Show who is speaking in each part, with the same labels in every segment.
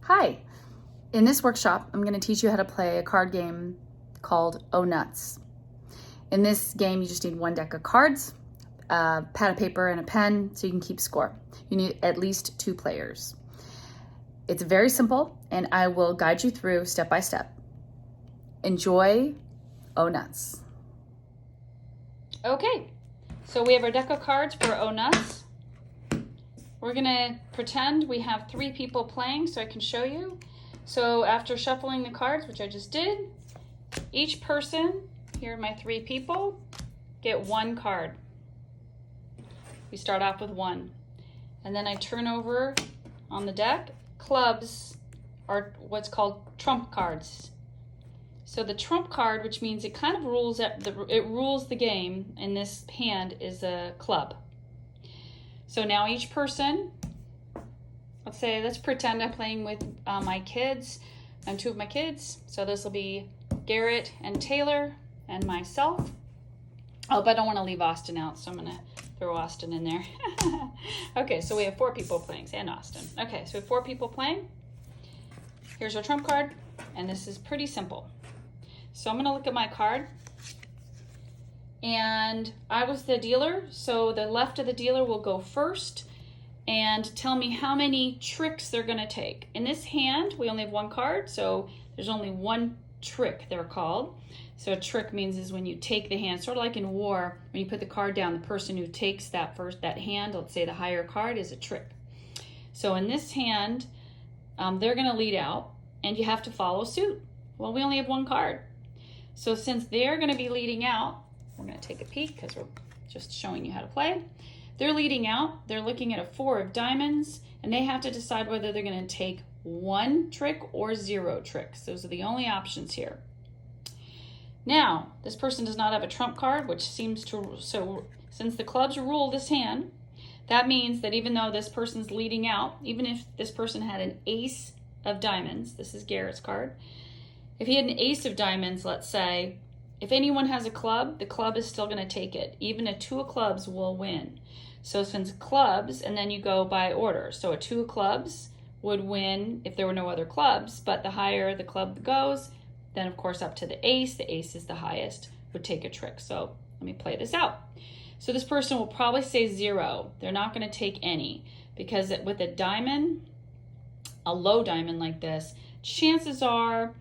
Speaker 1: Hi, in this workshop, I'm going to teach you how to play a card game called Oh Nuts. In this game, you just need one deck of cards, a pad of paper, and a pen so you can keep score. You need at least 2 players. It's very simple, and I will guide you through step by step. Enjoy Oh Nuts.
Speaker 2: Okay, so we have our deck of cards for Oh Nuts. We're gonna pretend we have 3 people playing so I can show you. So after shuffling the cards, which I just did, each person, here are my 3 people, get 1 card. We start off with 1. And then I turn over on the deck. Clubs are what's called trump cards. So the trump card, which means it kind of rules the game in this hand, is a club. So now each person, let's pretend I'm playing with my kids and 2 of my kids. So this will be Garrett and Taylor and myself. Oh, but I don't want to leave Austin out, so I'm going to throw Austin in there. Okay, so we have 4 people playing, and Austin. Okay, so we have 4 people playing. Here's our trump card, and this is pretty simple. So I'm going to look at my card. And I was the dealer, so the left of the dealer will go first and tell me how many tricks they're going to take. In this hand, we only have 1 card, so there's only 1 trick, they're called. So a trick means is when you take the hand, sort of like in war, when you put the card down, the person who takes that hand, let's say the higher card, is a trick. So in this hand, they're going to lead out, and you have to follow suit. Well, we only have 1 card. So since they're going to be leading out, we're going to take a peek because we're just showing you how to play. They're leading out. They're looking at a 4 of diamonds, and they have to decide whether they're going to take 1 trick or 0 tricks. Those are the only options here. Now, this person does not have a trump card, which seems to, so since the clubs rule this hand, that means that even though this person's leading out, even if this person had an ace of diamonds, this is Garrett's card, if he had an ace of diamonds, let's say, if anyone has a club, the club is still going to take it. Even a 2 of clubs will win. So since clubs, and then you go by order. So a 2 of clubs would win if there were no other clubs, but the higher the club goes, then of course up to the ace is the highest, would take a trick. So let me play this out. So this person will probably say 0. They're not going to take any because with a diamond, a low diamond like this, chances are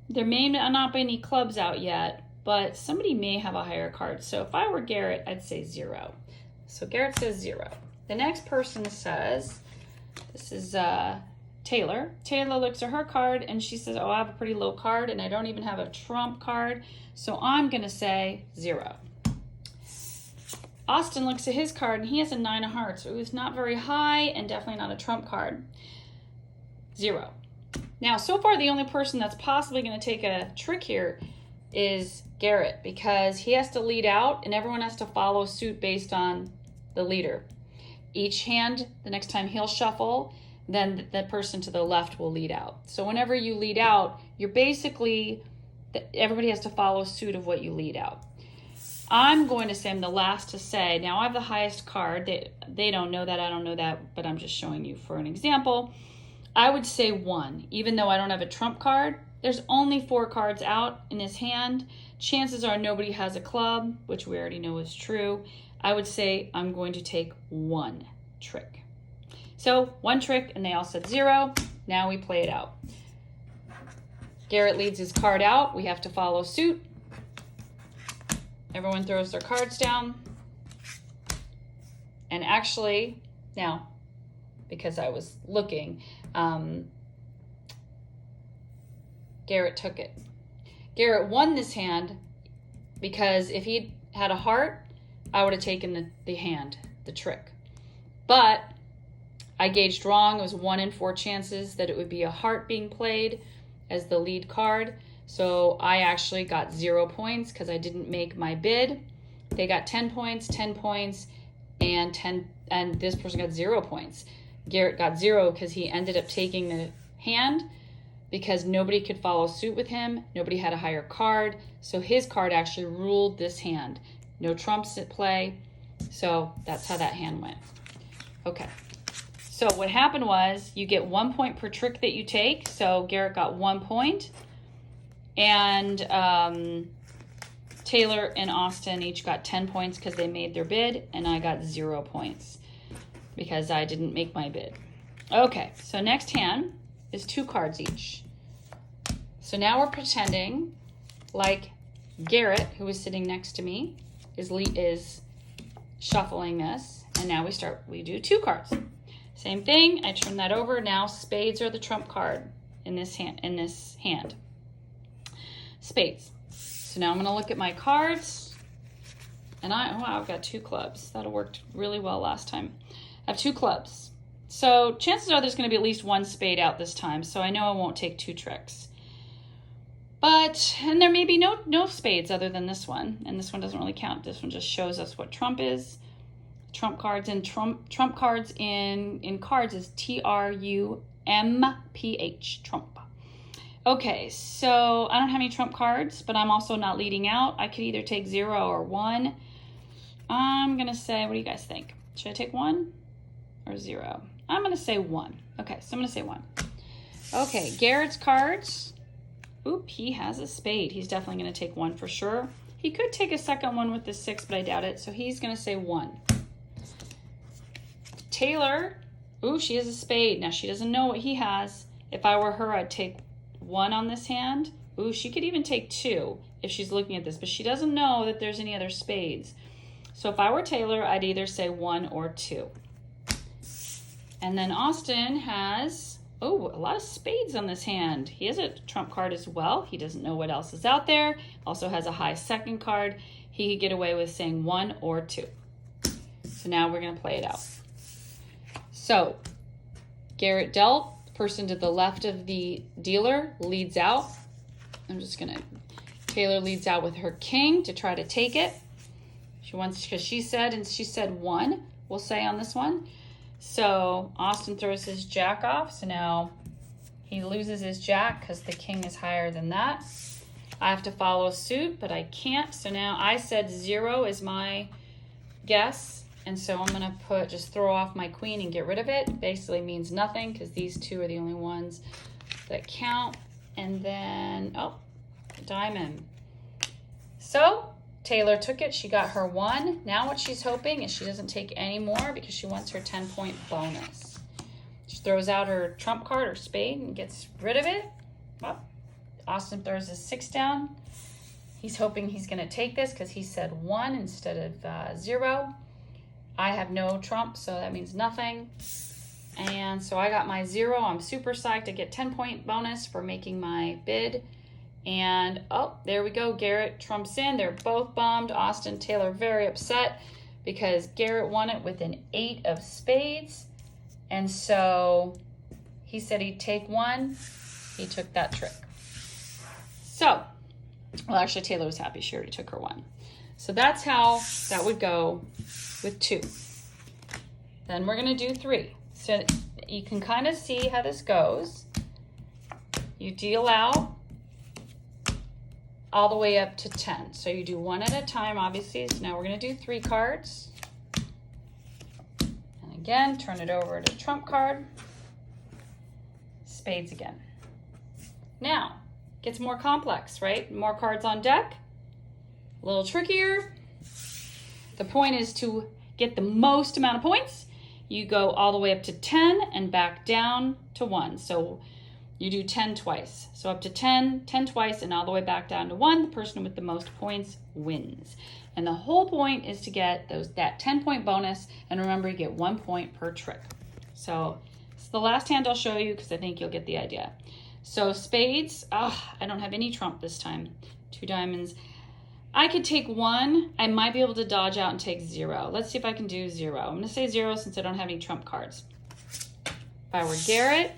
Speaker 2: there may not be any clubs out yet, but somebody may have a higher card. So if I were Garrett, I'd say 0. So Garrett says 0. The next person says, this is Taylor. Taylor looks at her card and she says, oh, I have a pretty low card and I don't even have a trump card. So I'm going to say 0. Austin looks at his card and he has a 9 of hearts. So it's not very high and definitely not a trump card. 0. Now, so far, the only person that's possibly going to take a trick here is Garrett because he has to lead out and everyone has to follow suit based on the leader. Each hand, the next time he'll shuffle, then the person to the left will lead out. So whenever you lead out, you're basically, everybody has to follow suit of what you lead out. I'm going to say I'm the last to say. Now I have the highest card. They don't know that, I don't know that, but I'm just showing you for an example. I would say 1, even though I don't have a trump card. There's only 4 cards out in his hand. Chances are nobody has a club, which we already know is true. I would say I'm going to take 1 trick. So 1 trick, and they all said 0. Now we play it out. Garrett leads his card out. We have to follow suit. Everyone throws their cards down. And actually, now, because I was looking, Garrett took it. Garrett won this hand because if he had a heart, I would have taken the hand, the trick. But I gauged wrong. It was 1 in 4 chances that it would be a heart being played as the lead card. So I actually got 0 points because I didn't make my bid. They got 10 points, and this person got 0 points. Garrett got 0 because he ended up taking the hand because nobody could follow suit with him. Nobody had a higher card. So his card actually ruled this hand. No trumps at play. So that's how that hand went. Okay. So what happened was you get 1 point per trick that you take. So Garrett got 1 point. And Taylor and Austin each got 10 points because they made their bid. And I got 0 points because I didn't make my bid. Okay, so next hand is 2 cards each. So now we're pretending like Garrett, who is sitting next to me, is shuffling this. And now we do 2 cards. Same thing, I turn that over. Now spades are the trump card in this hand. Spades. So now I'm gonna look at my cards. And I've got 2 clubs. That worked really well last time. I have 2 clubs. So chances are there's gonna be at least 1 spade out this time. So I know I won't take 2 tricks. And there may be no spades other than this one. And this one doesn't really count. This one just shows us what trump is. Trump cards and trump cards in cards is TRUMPH, trump. Okay, so I don't have any trump cards, but I'm also not leading out. I could either take 0 or 1. I'm gonna say, what do you guys think? Should I take 1 or 0? I'm gonna say 1. Okay, so I'm gonna say 1. Okay, Garrett's cards. Oop, he has a spade. He's definitely gonna take 1 for sure. He could take a second one with the 6, but I doubt it. So he's gonna say 1. Taylor, ooh, she has a spade. Now she doesn't know what he has. If I were her, I'd take 1 on this hand. Ooh, she could even take 2 if she's looking at this, but she doesn't know that there's any other spades. So if I were Taylor, I'd either say 1 or 2. And then Austin has, oh, a lot of spades on this hand. He has a trump card as well. He doesn't know what else is out there. Also has a high second card. He could get away with saying 1 or 2. So now we're gonna play it out. So Garrett dealt. The person to the left of the dealer leads out. Taylor leads out with her king to try to take it. Because she said 1, we'll say on this one. So Austin throws his jack off. So now he loses his jack because the king is higher than that. I have to follow suit, but I can't. So now I said 0 is my guess. And so I'm gonna just throw off my queen and get rid of it. Basically means nothing because these 2 are the only ones that count. And then, oh, diamond. So Taylor took it, she got her 1. Now what she's hoping is she doesn't take any more because she wants her 10-point bonus. She throws out her trump card or spade and gets rid of it. Oh, Austin throws his 6 down. He's hoping he's gonna take this because he said 1 instead of 0. I have no trump, so that means nothing. And so I got my 0. I'm super psyched. I get 10-point bonus for making my bid. And oh, there we go. Garrett trumps in. They're both bummed. Austin, Taylor very upset because Garrett won it with an 8 of spades. And so he said he'd take 1. He took that trick. So, well, actually Taylor was happy. She already took her 1. So that's how that would go with 2. Then we're gonna do 3. So you can kind of see how this goes. You deal out all the way up to 10. So you do 1 at a time, obviously. So now we're gonna do 3 cards. And again, turn it over to trump card. Spades again. Now, gets more complex, right? More cards on deck. A little trickier. The point is to get the most amount of points. You go all the way up to 10 and back down to 1. So you do 10 twice. So up to 10 twice, and all the way back down to 1. The person with the most points wins. And the whole point is to get that 10-point bonus. And remember, you get 1 point per trick. So it's the last hand I'll show you because I think you'll get the idea. So spades, I don't have any trump this time. 2 diamonds. I could take 1. I might be able to dodge out and take 0. Let's see if I can do 0. I'm gonna say 0 since I don't have any trump cards. If I were Garrett,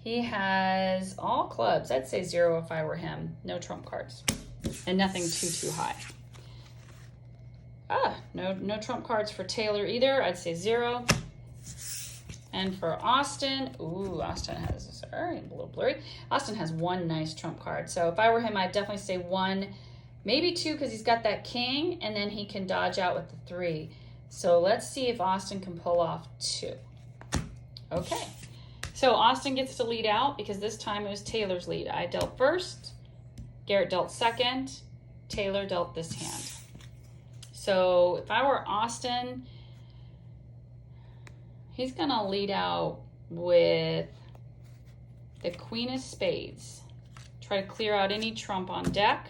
Speaker 2: he has all clubs. I'd say 0 if I were him. No trump cards. And nothing too high. No trump cards for Taylor either. I'd say 0. And for Austin, Austin has, sorry, a little blurry. Austin has 1 nice trump card. So if I were him, I'd definitely say 1, maybe 2 because he's got that king, and then he can dodge out with the 3. So let's see if Austin can pull off 2. Okay, so Austin gets to lead out because this time it was Taylor's lead. I dealt first, Garrett dealt second, Taylor dealt this hand. So if I were Austin, he's gonna lead out with the Queen of Spades. Try to clear out any trump on deck.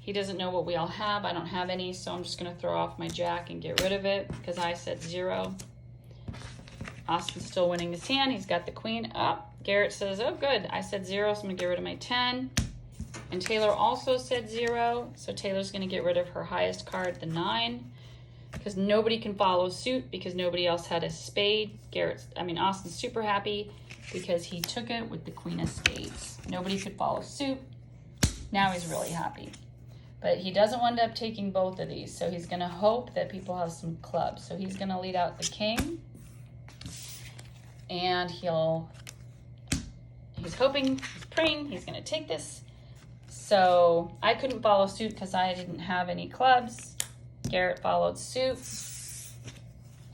Speaker 2: He doesn't know what we all have. I don't have any, so I'm just gonna throw off my Jack and get rid of it because I said 0. Austin's still winning this hand. He's got the Queen up. Garrett says, oh good, I said 0, so I'm gonna get rid of my 10. And Taylor also said 0, so Taylor's gonna get rid of her highest card, the 9, because nobody can follow suit because nobody else had a spade. Austin's super happy because he took it with the Queen of Spades. Nobody could follow suit. Now he's really happy. But he doesn't wind up taking both of these, so he's gonna hope that people have some clubs. So he's gonna lead out the king, and he's hoping, he's praying, he's gonna take this. So I couldn't follow suit because I didn't have any clubs. Garrett followed suit,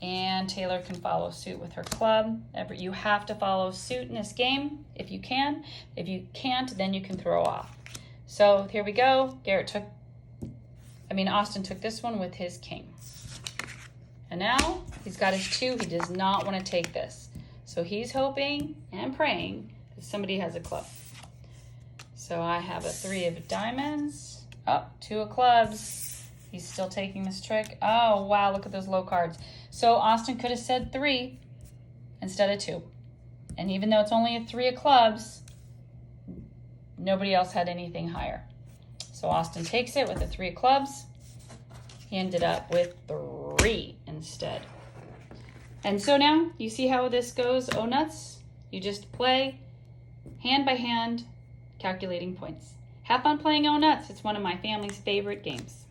Speaker 2: and Taylor can follow suit with her club. You have to follow suit in this game if you can. If you can't, then you can throw off. So here we go. Austin took this one with his king. And now he's got his 2. He does not want to take this. So he's hoping and praying that somebody has a club. So I have a 3 of diamonds. 2 of clubs. He's still taking this trick. Oh, wow, look at those low cards. So Austin could have said 3 instead of 2. And even though it's only a 3 of clubs, nobody else had anything higher. So Austin takes it with a 3 of clubs. He ended up with 3 instead. And so now you see how this goes, oh nuts. You just play hand by hand, calculating points. Have fun playing oh nuts. It's one of my family's favorite games.